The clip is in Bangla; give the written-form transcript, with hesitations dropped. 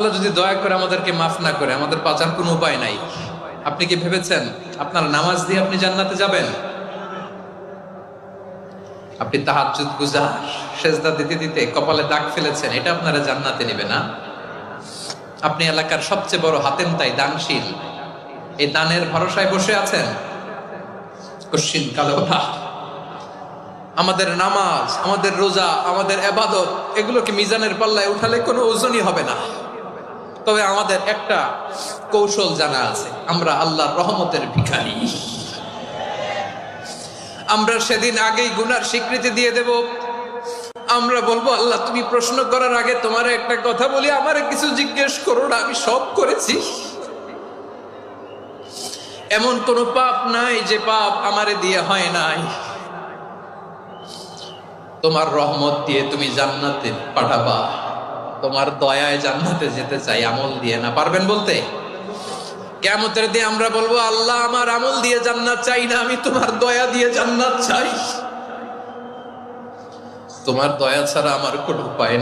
আল্লাহ যদি দয়া করে আমাদেরকে মাফ না করে, আমাদের বাঁচার কোনো উপায় নাই। আপনি কি ভেবেছেন আপনার নামাজ দিয়ে আপনি জান্নাতে যাবেন? আপনি তাহাজ্জুদ গুজার, সেজদা দিতে দিতে কপালে দাগ ফেলেছেন, এটা আপনারা জান্নাতে নেবে না? আপনি এলাকার সবচেয়ে বড় হাতেমতাই, দানশীল, এই দানের ভরসায় বসে আছেন, কশিন কালো ওঠা। আমাদের নামাজ, আমাদের রোজা, আমাদের ইবাদত, এগুলোকে মিজানের পাল্লায় উঠালে কোনো ওজনই হবে না। তবে আমাদের একটা কৌশল জানা আছে, আমরা আল্লাহর রহমতের ভিখারি। আমরা সেদিন আগেই গুনার স্বীকৃতি দিয়ে দেব। আমরা বলবো, আল্লাহ তুমি প্রশ্ন করার আগে তোমার একটা কথা বলি, আমারে কিছু জিজ্ঞেস করো না, আমি সব করেছি। এমন কোন পাপ নাই যে পাপ আমারে দিয়ে হয় নাই। তোমার রহমত দিয়ে তুমি জান্নাতে পাঠাবা, তোমার দয়ায় জান্নাতে যেতে চাই, আমল দিয়ে না। পারবেন বলতে? কিয়ামতের দিন আমরা বলবো, আল্লাহ আমার আমল দিয়ে জান্নাত চাই না, আমি তোমার দয়া দিয়ে জান্নাত চাই। তোমার দয়া ছাড়া আমার কোনো উপায় নেই।